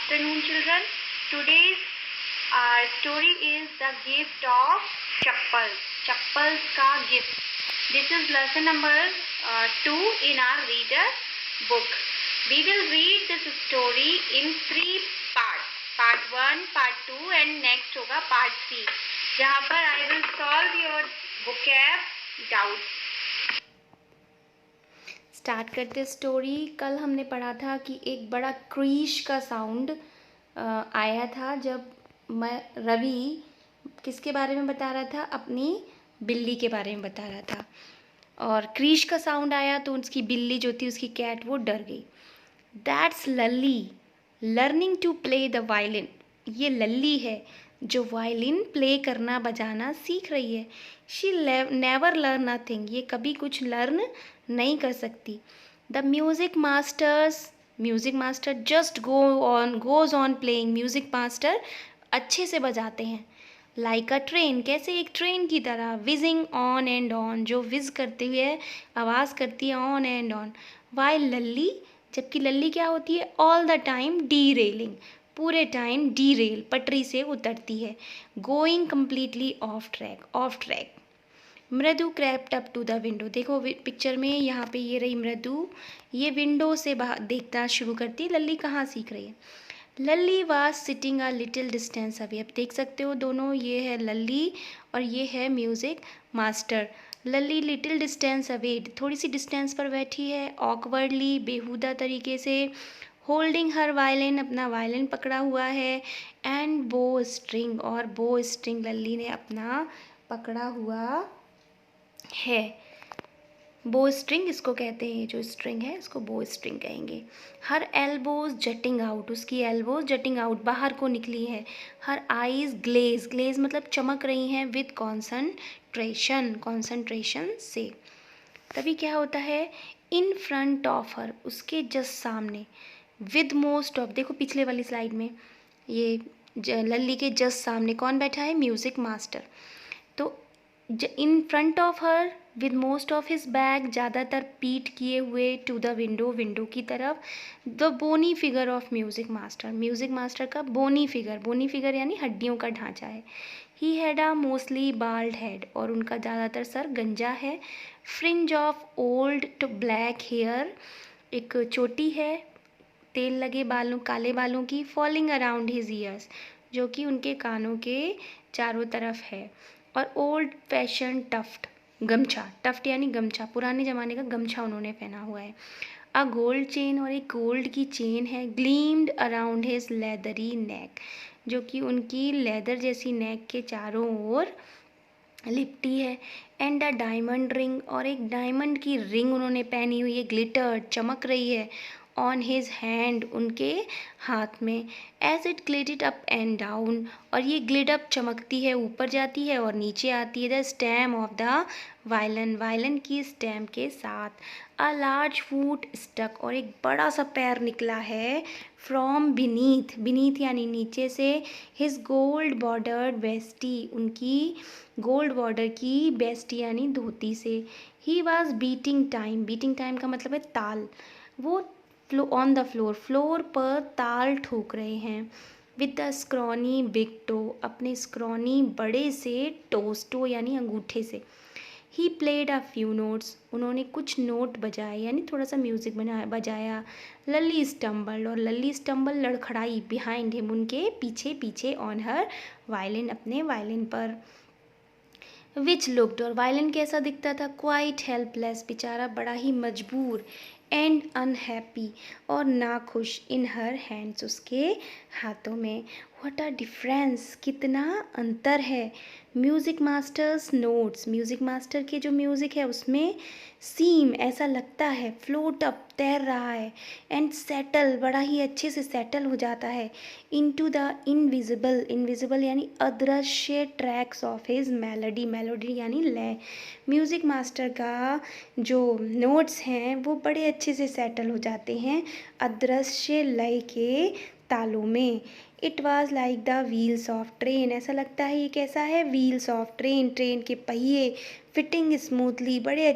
afternoon, children. Today's our story is the gift of chappals. Chappals ka gift. This is lesson number 2 in our reader book. We will read this story in 3 parts. Part 1, Part 2 and next होगा Part 3. जहाँ पर I will solve your vocab doubts. Start करते story. कल हमने पढ़ा था कि एक बड़ा क्रीश का साउंड आया था जब रवि किसके बारे में बता रहा था, अपनी बिल्ली के बारे में बता रहा था। और क्रीश का साउंड आया तो उसकी बिल्ली जो थी, उसकी कैट, वो डर गई। That's Lalli learning to play the violin. ये लल्ली है जो वायलिन प्ले करना बजाना सीख रही है। She never learn nothing. ये कभी कुछ लर्न नहीं कर सकती। The music master just goes on playing. Music master अच्छे से बजाते हैं। लाइक अ ट्रेन, कैसे, एक ट्रेन की तरह। विजिंग ऑन एंड ऑन, जो विज़ करते हुए आवाज़ करती है on and on. While Lalli, जबकि लल्ली क्या होती है, all the time derailing, पूरे टाइम डी रेल, पटरी से उतरती है। Going completely off track. Mridu crept up to the window. देखो पिक्चर में, यहाँ पे ये रही मृदु, ये विंडो से बाहर देखना शुरू करती है। लल्ली कहाँ सीख रही है। Lalli was sitting a little distance away. अब देख सकते हो दोनों, ये है लल्ली और ये है म्यूज़िक मास्टर। लल्ली लिटिल डिस्टेंस अवे, थोड़ी सी डिस्टेंस पर बैठी है। ऑकवर्डली, बेहुदा तरीके से। होल्डिंग हर वायलिन, अपना वायलिन पकड़ा हुआ है। एंड बो स्ट्रिंग, और बो स्ट्रिंग लल्ली ने अपना पकड़ा हुआ है। बो स्ट्रिंग इसको कहते हैं, जो स्ट्रिंग है इसको बो स्ट्रिंग कहेंगे। हर एल्बोज जटिंग आउट, उसकी एल्बोज जटिंग आउट, बाहर को निकली है। हर आईज ग्लेज मतलब चमक रही हैं। विद कॉन्सेंट्रेशन से। तभी क्या होता है, इन फ्रंट ऑफ हर, उसके जस्ट सामने। विद मोस्ट ऑफ, देखो पिछले वाली स्लाइड में, ये लल्ली के जस्ट सामने कौन बैठा है, म्यूज़िक मास्टर। तो in front of her with most of his back, ज़्यादातर पीठ किए हुए, टू द विंडो की तरफ। The bony figure of music master का बोनी फिगर यानी हड्डियों का ढांचा है। He had a mostly bald head, और उनका ज़्यादातर सर गंजा है। Fringe of old to black hair, एक चोटी है तेल लगे बालों, काले बालों की। फॉलिंग अराउंड हिज ईयर्स, जो कि उनके कानों के चारों तरफ है। और ओल्ड फैशन टफ्ट यानी गमछा, पुराने ज़माने का गमछा उन्होंने पहना हुआ है। अ गोल्ड चेन, और एक गोल्ड की चेन है। ग्लीम्ड अराउंड हिज लेदरी नेक, जो कि उनकी लेदर जैसी नेक के चारों ओर लिपटी है। एंड अ डायमंड रिंग, और एक डायमंड की रिंग उन्होंने पहनी हुई है, ग्लिटर, चमक रही है। ऑन हिज हैंड, उनके हाथ में। As it glided up and down, और ये ग्लिड अप चमकती है, ऊपर जाती है और नीचे आती है। The stem of the violin की स्टेम के साथ। अ लार्ज फूट स्टक, और एक बड़ा सा पैर निकला है। फ्रॉम बीनीथ यानी नीचे से। हिज गोल्ड बॉर्डर्ड वेस्टी, उनकी गोल्ड बॉर्डर की बेस्टी यानी धोती से। ही वॉज बीटिंग टाइम का मतलब है ताल। वो ऑन द फ्लोर पर ताल ठोक रहे हैं। With the scrawny big toe, अपने स्क्रॉनी बड़े से टो यानी अंगूठे से। He played a few notes, उन्होंने कुछ नोट बजाए यानी थोड़ा सा म्यूज़िक बजाया। लल्ली स्टम्बल, और लल्ली स्टम्बल लड़खड़ाई। बिहाइंड हिम, उनके पीछे ऑन हर वायलिन, अपने वायलिन पर। विच लुक्ड, और वायलिन कैसा दिखता था, क्वाइट हेल्पलेस, बेचारा बड़ा ही मजबूर। एंड अनहैप्पी, और नाखुश। इन हर हैंड्स, उसके हाथों में। व्हाट अ डिफरेंस, कितना अंतर है। Music masters notes, music master के जो म्यूज़िक है उसमें सीम, ऐसा लगता है, फ्लोट अप, तैर रहा है। एंड सेटल, बड़ा ही अच्छे से सेटल हो जाता है। इनटू द इनविजिबल यानी अदृश्य ट्रैक्स ऑफ हिज मेलोडी यानी लय। म्यूज़िक मास्टर का जो नोट्स हैं वो बड़े अच्छे से सेटल हो जाते हैं अदृश्य लय के तालों में। It was like the wheels of train, ऐसा लगता है ये कैसा है, व्हील्स ऑफ ट्रेन के पहिए। फिटिंग स्मूथली, बड़े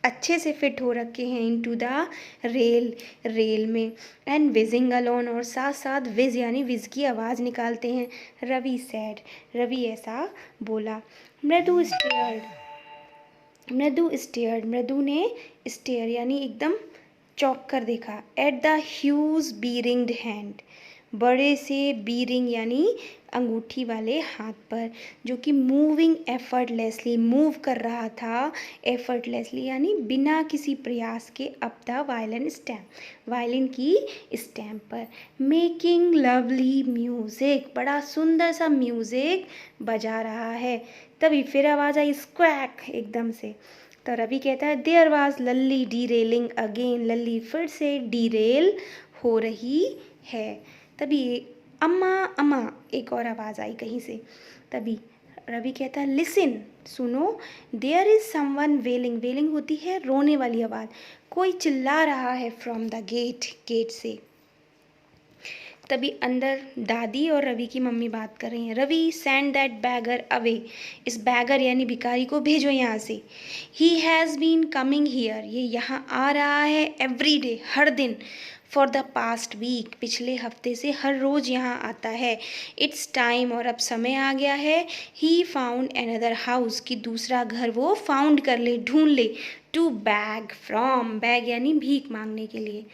अच्छे से फिट हो रखे हैं इनटू द रेल में। एंड विजिंग अलोन, और साथ साथ विज यानी विज की आवाज़ निकालते हैं। रवि सैड, रवि ऐसा बोला। मृदु स्टेयर्ड, मृदु ने स्टेयर यानी एकदम चौंक कर देखा। एट द ह्यूज बीरिंग्ड हैंड, बड़े से बीरिंग यानी अंगूठी वाले हाथ पर, जो कि मूविंग एफर्टलेसली, मूव कर रहा था एफर्टलेसली यानी बिना किसी प्रयास के, up the violin stamp, violin की स्टैम्प पर। मेकिंग लवली म्यूज़िक, बड़ा सुंदर सा म्यूज़िक बजा रहा है। तभी फिर आवाज़ आई स्क्वैक एकदम से। तो रवि कहता है there was Lalli derailing again, Lalli फिर से डीरेल हो रही है। तभी अम्मा अम्मा एक और आवाज़ आई कहीं से। तभी रवि कहता है लिसन, सुनो, देयर इज़ समवन वेलिंग, वेलिंग होती है रोने वाली आवाज़, कोई चिल्ला रहा है फ्रॉम द गेट, गेट से। तभी अंदर दादी और रवि की मम्मी बात कर रही हैं। Ravi send that beggar away, इस बैगर यानी भिखारी को भेजो यहाँ से। He has been coming here, ये यहाँ आ रहा है एवरी डे, हर दिन। फॉर द पास्ट वीक, पिछले हफ्ते से हर रोज़ यहाँ आता है। इट्स टाइम, और अब समय आ गया है। ही फाउंड अनदर हाउस, कि दूसरा घर वो फाउंड कर ले, ढूंढ ले। टू बैग फ्रॉम, बैग यानी भीख मांगने के लिए।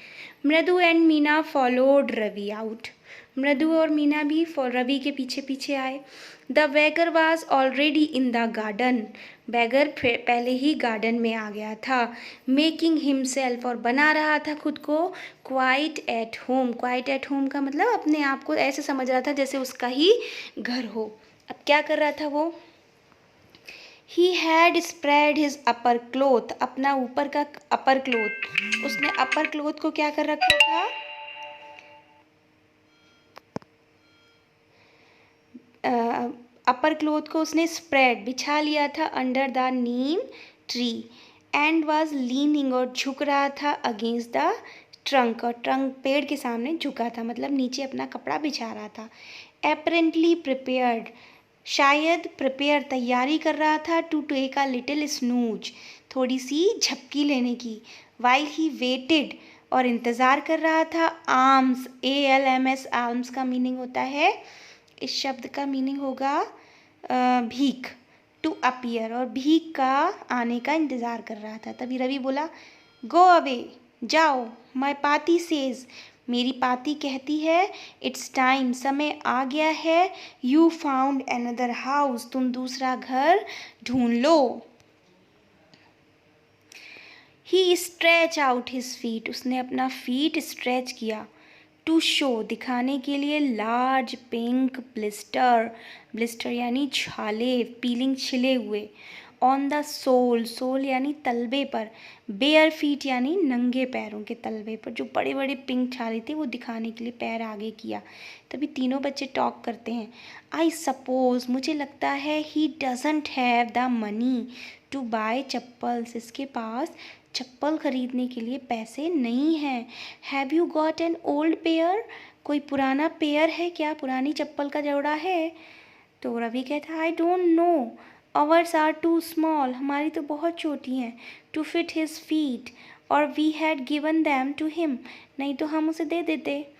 Mridu and Meena followed Ravi out, Mridu और मीना भी रवि के पीछे पीछे आए। The beggar was already in the garden, beggar पहले ही गार्डन में आ गया था। मेकिंग हिमसेल्फ, और बना रहा था खुद को quite at home, quite at home का मतलब अपने आप को ऐसे समझ रहा था जैसे उसका ही घर हो। अब क्या कर रहा था वो? He had spread his upper cloth, अपना ऊपर का अपर क्लोथ, उसने अपर क्लोथ को क्या कर रखा था? अपर क्लोथ को उसने स्प्रेड, बिछा लिया था under the Neem tree. And was leaning, और झुक रहा था अगेंस्ट द ट्रंक, और ट्रंक पेड़ के सामने झुका था, मतलब नीचे अपना कपड़ा बिछा रहा था। एपरेंटली प्रिपेयर्ड, शायद प्रिपेयर तैयारी कर रहा था। To take a little snooze, थोड़ी सी झपकी लेने की। वाइल ही वेटेड, और इंतज़ार कर रहा था। आर्म्स, ALMS, आर्म्स का मीनिंग होता है, इस शब्द का मीनिंग होगा भीख। टू अपीयर, और भीख का आने का इंतज़ार कर रहा था। तभी रवि बोला गो अवे, जाओ। माई पाती सेज, मेरी पाती कहती है। इट्स टाइम, समय आ गया है। यू फाउंड अनदर हाउस, तुम दूसरा घर ढूंढ लो। ही स्ट्रेच आउट हिज फीट, उसने अपना फीट स्ट्रेच किया। टू शो, दिखाने के लिए। लार्ज पिंक ब्लिस्टर, ब्लिस्टर यानी छाले, पीलिंग छिले हुए। ऑन द सोल, सोल यानी तलबे पर। बेयर फीट यानी नंगे पैरों के तलबे पर, जो बड़े बड़े पिंक छाले थे वो दिखाने के लिए पैर आगे किया। तभी तीनों बच्चे टॉक करते हैं। आई सपोज, मुझे लगता है, he doesn't have the money to buy chappals, इसके पास चप्पल खरीदने के लिए पैसे नहीं हैं। Have you got an old pair, कोई पुराना पेयर है क्या, पुरानी चप्पल का जोड़ा है? तो रवि कहता है I don't know, ours are too small, हमारी तो बहुत छोटी हैं। टू फिट हिज फीट, और we had given them to him, नहीं तो हम उसे दे देते।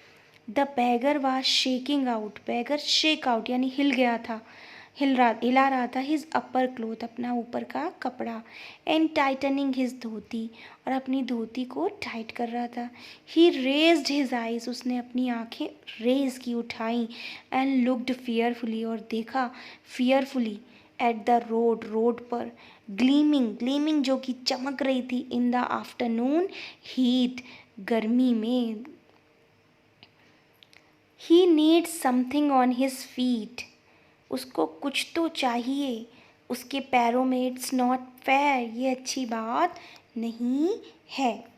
The beggar was shaking out, beggar shake out यानी हिल गया था, हिला रहा था। हिज अपर क्लोथ, अपना ऊपर का कपड़ा। एंड टाइटनिंग हिज धोती, और अपनी धोती को टाइट कर रहा था। ही रेज्ड हिज आइज, उसने अपनी आंखें रेज की, उठाई। एंड लुक्ड फियरफुली, और देखा fearfully. At the road, road पर। ग्लीमिंग, ग्लीमिंग जो कि चमक रही थी। इन द आफ्टरनून हीट, गर्मी में। He needs something on his feet, उसको कुछ तो चाहिए उसके पैरों में। इट्स नॉट फेयर, ये अच्छी बात नहीं है।